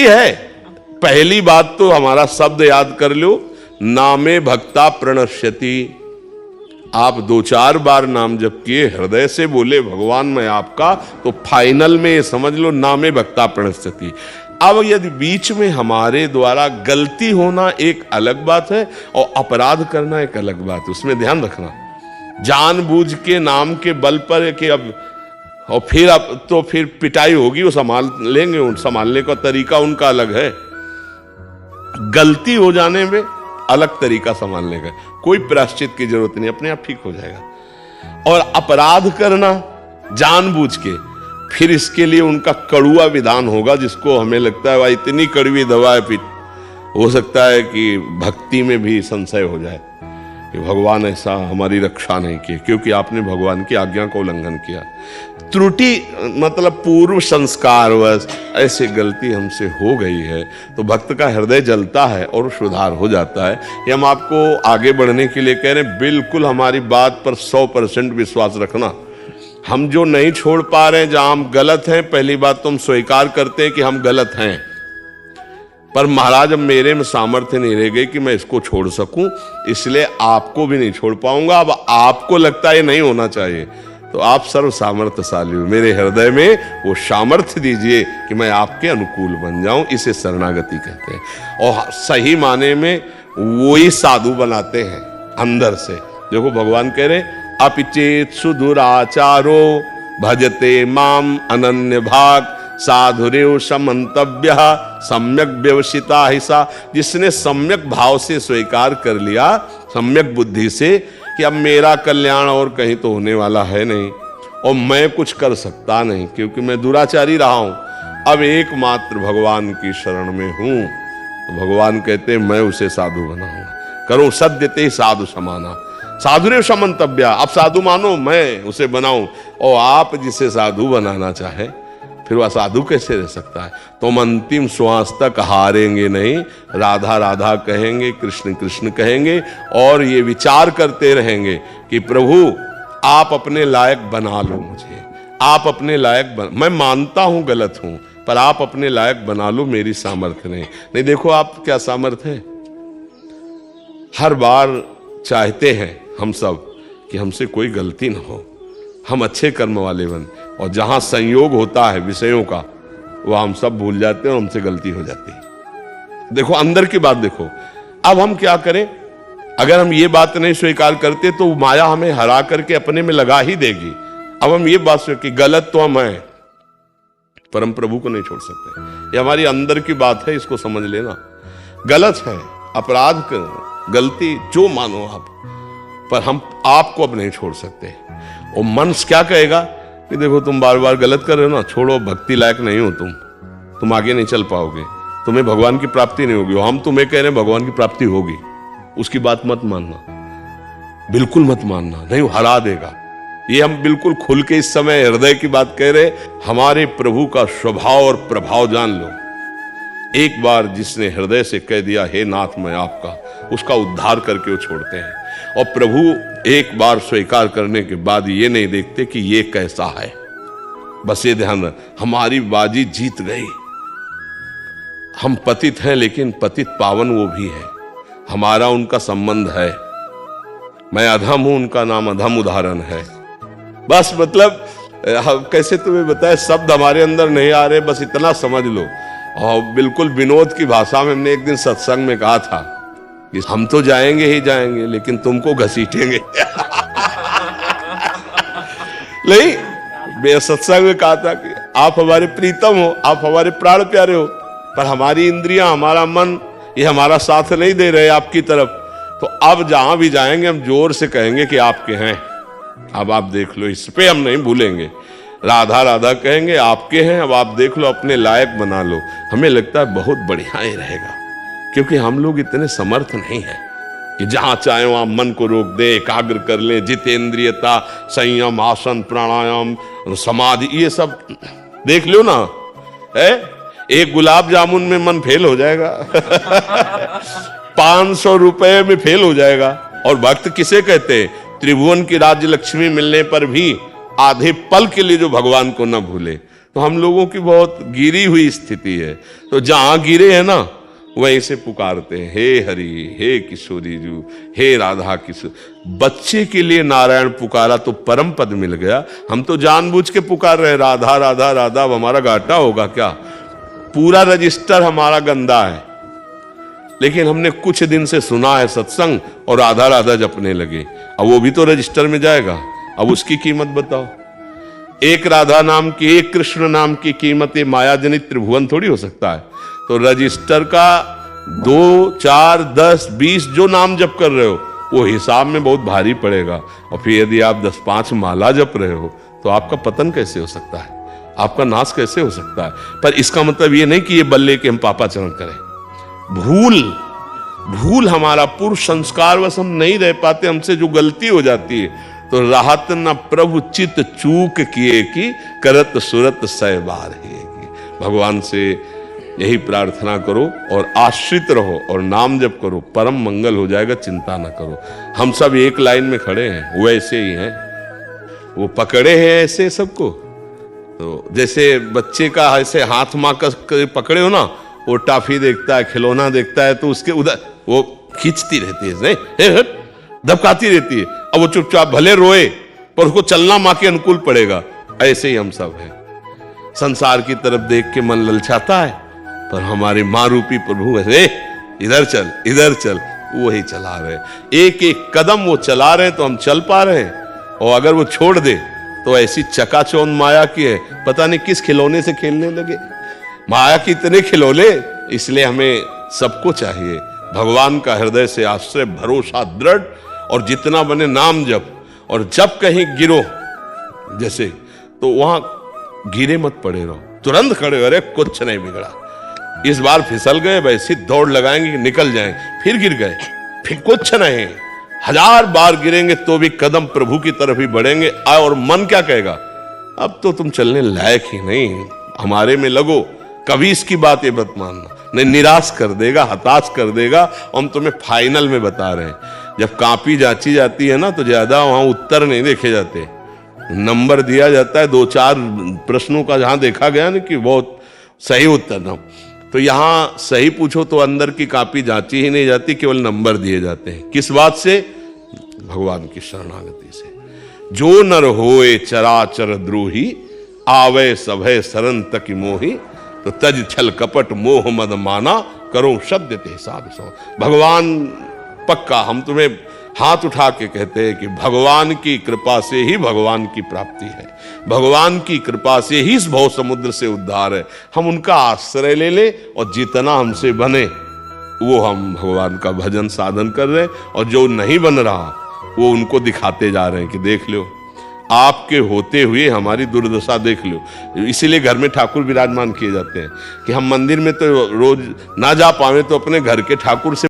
गलती है। पहली बात तो हमारा शब्द याद कर लो, नामे भक्ता प्रणश्यति। आप 2-4 बार नाम जप किए, हृदय से बोले भगवान मैं आपका, तो फाइनल में समझ लो नामे भक्ता प्रणश्यति। अब यदि बीच में हमारे द्वारा गलती होना एक अलग बात है और अपराध करना एक अलग बात है, उसमें ध्यान रखना। जानबूझ के नाम के बल पर कि अब और फिर अब तो फिर पिटाई होगी, वो संभाल लेंगे, उन संभालने का तरीका उनका अलग है। गलती हो जाने में अलग तरीका संभालने का, कोई प्रायश्चित की जरूरत नहीं, अपने आप ठीक हो जाएगा। और अपराध करना जानबूझ के, फिर इसके लिए उनका कड़ुआ विधान होगा, जिसको हमें लगता है भाई इतनी कड़वी दवा है, फिर हो सकता है कि भक्ति में भी संशय हो जाए कि भगवान ऐसा हमारी रक्षा नहीं की, क्योंकि आपने भगवान की आज्ञा का उल्लंघन किया। त्रुटि मतलब पूर्व संस्कारवश ऐसी गलती हमसे हो गई है, तो भक्त का हृदय जलता है और सुधार हो जाता है। ये हम आपको आगे बढ़ने के लिए कह रहे हैं। बिल्कुल हमारी बात पर 100% विश्वास रखना। हम जो नहीं छोड़ पा रहे हैं, जहां हम गलत हैं, पहली बात तो हम स्वीकार करते हैं कि हम गलत हैं, पर महाराज अब मेरे में सामर्थ्य नहीं रह गई कि मैं इसको छोड़ सकूं, इसलिए आपको भी नहीं छोड़ पाऊंगा। अब आपको लगता है नहीं होना चाहिए, तो आप सर्व सामर्थ्यशाली हो, मेरे हृदय में वो सामर्थ्य दीजिए कि मैं आपके अनुकूल बन जाऊं। इसे शरणागति कहते हैं। और सही माने में वो ही साधु बनाते हैं अंदर से। देखो भगवान कह रहे, अपिचेत सुदुराचारो भजते माम अनन्य भाग साधुरेव समंतव्य सम्यक व्यवसिता हिसा। जिसने सम्यक भाव से स्वीकार कर लिया, सम्यक बुद्धि से, कि अब मेरा कल्याण और कहीं तो होने वाला है नहीं और मैं कुछ कर सकता नहीं, क्योंकि मैं दुराचारी रहा हूं, अब एकमात्र भगवान की शरण में हूं, तो भगवान कहते हैं मैं उसे साधु बनाऊंगा। करो सद्यते साधु समाना साधुरेव समंतव्य। अब साधु मानो मैं उसे बनाऊं, और आप जिसे साधु बनाना चाहे, फिर वह साधु कैसे रह सकता है? तुम अंतिम श्वास तक हारेंगे नहीं, राधा राधा कहेंगे, कृष्ण कृष्ण कहेंगे, और ये विचार करते रहेंगे कि प्रभु आप अपने लायक बना लो मुझे, आप अपने लायक मैं मानता हूं गलत हूं, पर आप अपने लायक बना लो, मेरी सामर्थ्य नहीं। देखो आप क्या सामर्थ्य है। हर बार चाहते हैं हम सब कि हमसे कोई गलती ना हो, हम अच्छे कर्म वाले बन, और जहां संयोग होता है विषयों का, वह हम सब भूल जाते हैं और हमसे गलती हो जाती है। देखो अंदर की बात देखो। अब हम क्या करें? अगर हम ये बात नहीं स्वीकार करते तो माया हमें हरा करके अपने में लगा ही देगी। अब हम ये बात कि गलत तो हम हैं, पर हम प्रभु को नहीं छोड़ सकते। ये हमारी अंदर की बात है, इसको समझ लेना। गलत है, अपराध गलती जो मानो आप, पर हम आपको अब नहीं छोड़ सकते। और मन क्या कहेगा कि देखो तुम बार बार गलत कर रहे हो ना, छोड़ो, भक्ति लायक नहीं हो तुम आगे नहीं चल पाओगे, तुम्हें भगवान की प्राप्ति नहीं होगी। हम तुम्हें कह रहे हैं भगवान की प्राप्ति होगी, उसकी बात मत मानना, बिल्कुल मत मानना, नहीं हरा देगा। ये हम बिल्कुल खुल के इस समय हृदय की बात कह रहे। हमारे प्रभु का स्वभाव और प्रभाव जान लो। एक बार जिसने हृदय से कह दिया हे नाथ मैं आपका, उसका उद्धार करके वो छोड़ते हैं। और प्रभु एक बार स्वीकार करने के बाद ये नहीं देखते कि ये कैसा है, बस ये ध्यान रख, हमारी बाजी जीत गई। हम पतित हैं, लेकिन पतित पावन वो भी है, हमारा उनका संबंध है। मैं अधम हूं, उनका नाम अधम उदाहरण है। बस मतलब कैसे तुम्हें बताए, शब्द हमारे अंदर नहीं आ रहे, बस इतना समझ लो। और बिल्कुल विनोद की भाषा में हमने एक दिन सत्संग में कहा था कि हम तो जाएंगे ही जाएंगे, लेकिन तुमको घसीटेंगे। नहीं, सत्संग में कहा था कि आप हमारे प्रीतम हो, आप हमारे प्राण प्यारे हो, पर हमारी इंद्रियां, हमारा मन, ये हमारा साथ नहीं दे रहे आपकी तरफ। तो अब जहां भी जाएंगे हम जोर से कहेंगे कि आपके हैं। अब आप देख लो, इस पे हम नहीं भूलेंगे। राधा राधा कहेंगे, आपके हैं, अब आप देख लो, अपने लायक बना लो। हमें लगता है बहुत बढ़िया ही रहेगा, क्योंकि हम लोग इतने समर्थ नहीं हैं कि जहां चाहे वहां मन को रोक दे, एकाग्र कर ले। जितेंद्रियता, संयम, आसन, प्राणायाम, समाधि, ये सब देख लो ना है। एक गुलाब जामुन में मन फेल हो जाएगा। 500 रुपए में फेल हो जाएगा। और भक्त किसे कहते हैं? त्रिभुवन की राज्य लक्ष्मी मिलने पर भी आधे पल के लिए जो भगवान को न भूले। तो हम लोगों की बहुत गिरी हुई स्थिति है। तो जहां गिरे हैं ना वहीं से पुकारते हैं, हे हरि, हे किशोरी जू, हे राधा किशोर। बच्चे के लिए नारायण पुकारा तो परम पद मिल गया। हम तो जानबूझ के पुकार रहे राधा राधा राधा। अब हमारा घाटा होगा क्या? पूरा रजिस्टर हमारा गंदा है, लेकिन हमने कुछ दिन से सुना है सत्संग और राधा राधा जपने लगे। अब वो भी तो रजिस्टर में जाएगा। अब उसकी कीमत बताओ। एक राधा नाम की, एक कृष्ण नाम की कीमत ये माया जनित त्रिभुवन थोड़ी हो सकता है। तो रजिस्टर का 2, 4, 10, 20 जो नाम जप कर रहे हो वो हिसाब में बहुत भारी पड़ेगा। और फिर यदि आप 10-5 माला जप रहे हो तो आपका पतन कैसे हो सकता है, आपका नाश कैसे हो सकता है। पर इसका मतलब ये नहीं कि ये बल्ले के हम पापाचरण करें। भूल हमारा पूर्व संस्कार वश हम नहीं रह पाते, हमसे जो गलती हो जाती है तो राहत न प्रभु चित चूक किए कि करत सुरत सह बार है। भगवान से यही प्रार्थना करो और आश्रित रहो और नाम जप करो, परम मंगल हो जाएगा, चिंता ना करो। हम सब एक लाइन में खड़े हैं, वो ऐसे ही हैं, वो पकड़े हैं ऐसे सबको। तो जैसे बच्चे का ऐसे हाथ माँ का पकड़े हो ना, वो टाफी देखता है, खिलौना देखता है तो उसके उधर वो खींचती रहती है, नहीं दबकाती रहती है। अब वो चुपचाप भले रोए पर उसको चलना माँ के अनुकूल पड़ेगा। ऐसे ही हम सब हैं। संसार की तरफ देख के मन ललचाता है, पर हमारे माँ रूपी प्रभु ऐसे इधर चल इधर चल, वो ही चला रहे। एक एक कदम वो चला रहे तो हम चल पा रहे हैं। और अगर वो छोड़ दे तो ऐसी चकाचौंध माया की है, पता नहीं किस खिलौने से खेलने लगे। माया की इतने खिलौने, इसलिए हमें सबको चाहिए भगवान का हृदय से आश्रय भरोसा दृढ़, और जितना बने नाम जप। और जब कहीं गिरो जैसे तो वहां गिरे मत पड़े रहो, तुरंत खड़े हो, अरे कुछ नहीं बिगड़ा। इस बार फिसल गए, वैसी दौड़ लगाएंगे कि निकल जाएं, फिर गिर गए, फिर कुछ नहीं। 1000 बार गिरेंगे तो भी कदम प्रभु की तरफ ही बढ़ेंगे। और मन क्या कहेगा, अब तो तुम चलने लायक ही नहीं, हमारे में लगो। कभी इसकी बात ये मत मानना, नहीं निराश कर देगा, हताश कर देगा। हम तुम्हें फाइनल में बता रहे हैं, जब कॉपी जांची जाती है ना तो ज्यादा वहां उत्तर नहीं देखे जाते, नंबर दिया जाता है 2-4 प्रश्नों का, जहां देखा गया ना कि बहुत सही उत्तर ना, तो यहां सही पूछो तो अंदर की कॉपी जांची ही नहीं जाती, केवल नंबर दिए जाते हैं। किस बात से? भगवान की शरणागति से। जो नर होए चराचर द्रोही, आवे सभय सरन तक मोही, तो तज छल कपट मोह मद माना, करो शब्द ते साध सो। भगवान पक्का, हम तुम्हें हाथ उठा के कहते हैं कि भगवान की कृपा से ही भगवान की प्राप्ति है, भगवान की कृपा से ही इस भव समुद्र से उद्धार है। हम उनका आश्रय ले ले और जितना हमसे बने वो हम भगवान का भजन साधन कर रहे हैं, और जो नहीं बन रहा वो उनको दिखाते जा रहे हैं कि देख लो, आपके होते हुए हमारी दुर्दशा देख लो। इसीलिए घर में ठाकुर विराजमान किए जाते हैं कि हम मंदिर में तो रोज ना जा पावे तो अपने घर के ठाकुर से